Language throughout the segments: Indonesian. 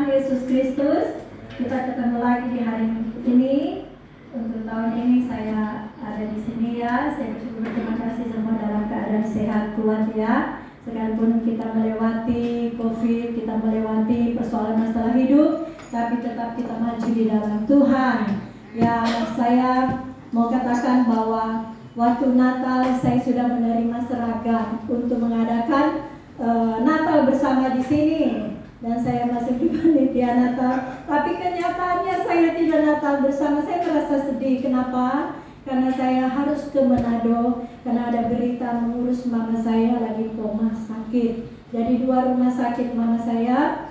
Tuhan Yesus Kristus. Kita ketemu lagi di hari ini. Untuk tahun ini saya ada di sini ya. Saya berterima kasih semua dalam keadaan sehat kuat ya. Sekalipun kita melewati COVID, kita melewati persoalan masalah hidup, tapi tetap kita maju di dalam Tuhan. Ya, saya mau katakan bahwa waktu Natal saya sudah menerima seragam untuk mengadakan Natal bersama di sini, dan saya masuk di panitia Natal. Tapi kenyataannya saya tidak Natal bersama. Saya merasa sedih. Kenapa? Karena saya harus ke Manado karena ada berita mengurus mama saya lagi koma sakit. Jadi 2 rumah sakit mama saya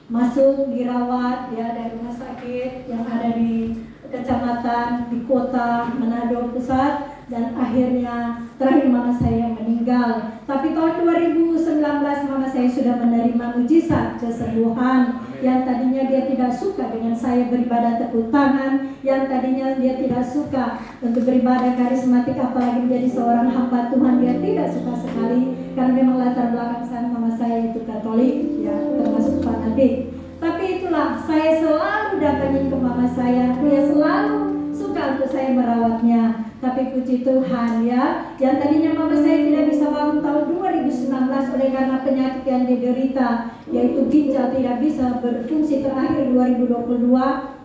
masuk dirawat ya, dari rumah sakit yang ada di kecamatan di kota Manado Pusat, dan akhirnya terakhir mama saya meninggal. Tapi tahun 2019 mama saya sudah menerima mujizat kesembuhan. Yang tadinya dia tidak suka dengan saya beribadah tepuk tangan, yang tadinya dia tidak suka untuk beribadah karismatik, apalagi menjadi seorang hamba Tuhan, dia tidak suka sekali karena memang latar belakang sana mama saya itu Katolik ya, termasuk fanatik. Tapi itulah, saya selalu datangin ke mama saya, dia selalu suka untuk saya merawatnya. Tapi puji Tuhan ya, yang tadinya mama saya tidak bisa bangun tahun 2019 oleh karena penyakit yang diderita, yaitu ginjal tidak bisa berfungsi terakhir 2022,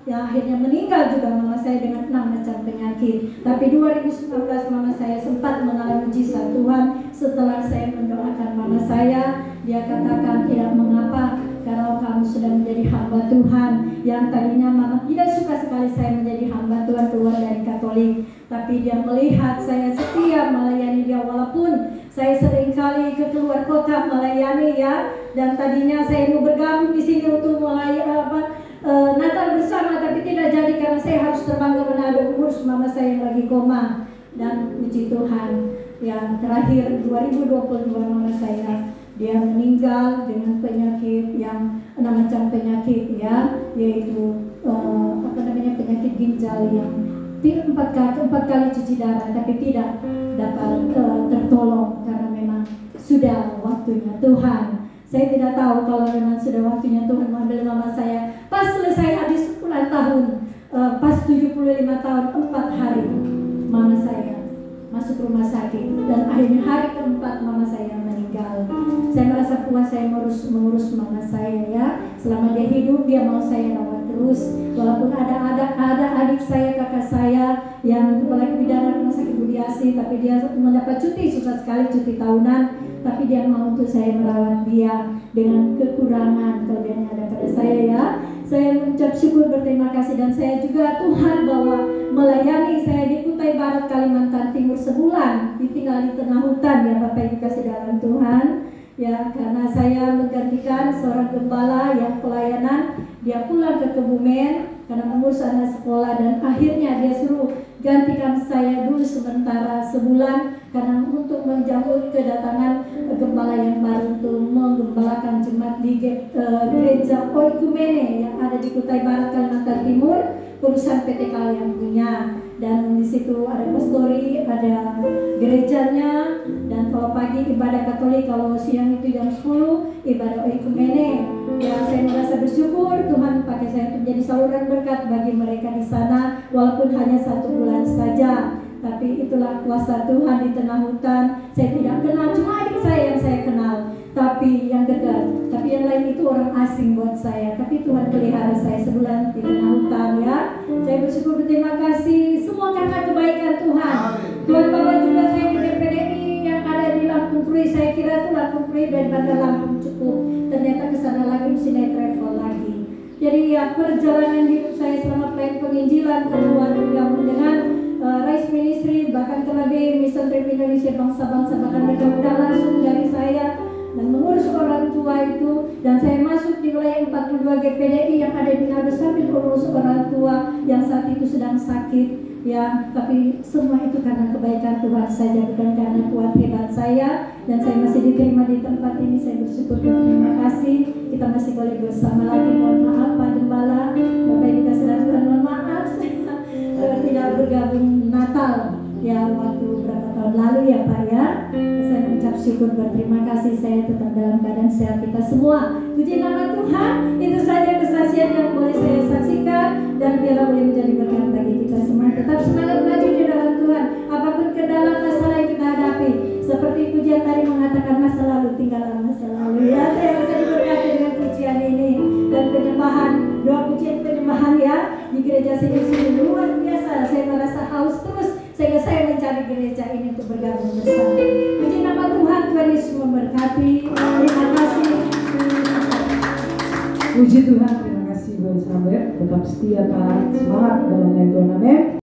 yang akhirnya meninggal juga mama saya dengan 6 macam penyakit. Tapi 2019 mama saya sempat mengalami mujizat Tuhan. Setelah saya mendoakan mama saya, dia katakan, tidak mengapa kalau kamu sudah menjadi hamba Tuhan. Yang tadinya mama tidak suka sekali saya menjadi hamba Tuhan keluar dari Katolik, tapi dia melihat saya setia melayani dia, walaupun saya sering kali ke keluar kota melayani ya. Dan tadinya saya mau bergabung di sini untuk melayani Natal bersama, tapi tidak jadi karena saya harus terbang ke Manado urus mama saya yang lagi koma. Dan puji Tuhan, yang terakhir 2022 mama saya dia meninggal dengan penyakit yang 6 macam penyakit ya, yaitu penyakit ginjal yang 4 kali cuci darah, tapi tidak dapat tertolong karena memang sudah waktunya Tuhan. Saya tidak tahu kalau memang sudah waktunya Tuhan mengambil mama saya. Pas selesai habis 10 tahun, pas 75 tahun 4 hari mama saya masuk rumah sakit, dan akhirnya hari keempat mama saya meninggal. Saya merasa puas saya mengurus mama saya ya. Selama dia hidup dia mau saya rawat terus. Walaupun ada adik saya, kakak saya yang kepala bidana rumah sakit Budi Asi, tapi dia mendapat cuti, susah sekali cuti tahunan. Tapi dia mau untuk saya merawat dia dengan kekurangan kelebihan yang ada pada saya ya. Saya mengucap syukur, berterima kasih, dan saya juga Tuhan bahwa melayani saya di Kutai Barat Kalimantan Timur sebulan, ditinggal di tengah hutan ya Bapak Ibu kasih dalam Tuhan ya, karena saya menggantikan seorang gembala yang pelayanan. Dia pulang ke Kebumen karena mengurus anak sekolah, dan akhirnya dia suruh gantikan saya dulu sementara sebulan karena untuk menjamu kedatangan gembala yang baru untuk menggembalakan jemaat di gereja Oikumene yang ada di Kutai Barat Kalimantan Timur, perusahaan PT Kal yang punya. Dan di situ ada pastori, ada gerejanya, dan kalau pagi ibadah Katolik, kalau siang itu jam 10 ibadah Oikumene. Ya, saya merasa bersyukur Tuhan pakai saya untuk menjadi saluran berkat bagi mereka di sana, walaupun hanya 1 bulan saja. Tapi itulah kuasa Tuhan di tengah hutan. Saya tidak kenal, cuma adik saya yang saya kenal, tapi yang dekat. Tapi yang lain itu orang asing buat saya. Tapi Tuhan pelihara saya sebulan di tengah hutan ya. Saya bersyukur, berterima kasih semua karena kebaikan Tuhan. Tuhan bawa juga saya di GPDI yang ada di Lampung Krui. Saya kira itu Lampung Krui dari Bandar Lampung cukup. Ternyata kesana lagi mesti naik travel lagi. Jadi ya, perjalanan hidup saya selama pelayan penginjilan, keluar bergabung dengan Rise Ministry, bahkan KLB Mission Trip Indonesia bangsa-bangsa, bahkan mereka udah langsung dari saya dan mengurus orang tua itu. Dan saya masuk di wilayah 42 GPDI yang ada di Manado sambil mengurus orang tua yang saat itu sedang sakit ya. Tapi semua itu karena kebaikan Tuhan saja, bukan karena kuat hebat saya. Dan saya masih diterima di tempat ini, saya bersyukur, berterima kasih. Kita masih boleh bersama lagi. Mohon maaf Pak Gembala, Bapak Ibu kasih Tuhan, mohon maaf saya tidak bergabung Natal ya waktu berapa tahun lalu ya Pak ya. Saya mengucap syukur, berterima kasih, saya tetap dalam keadaan sehat kita semua. Puji nama Tuhan. Tetap semangat maju di dalam Tuhan. Apapun kendala masalah yang kita hadapi, seperti pujian tadi mengatakan masa lalu tinggallah masa lalu. Ya, saya rasa diberkati dengan pujian ini dan penyembahan, doa pujian penyembahan ya di gereja sini luar biasa. Saya merasa haus terus sehingga saya mencari gereja ini untuk bergabung bersama. Puji nama Tuhan, Tuhan Yesus memberkati. Terima kasih. Puji Tuhan, terima kasih Brother Samuel. Tetap setia, taat, semangat dalam melayani Tuhan. Amin.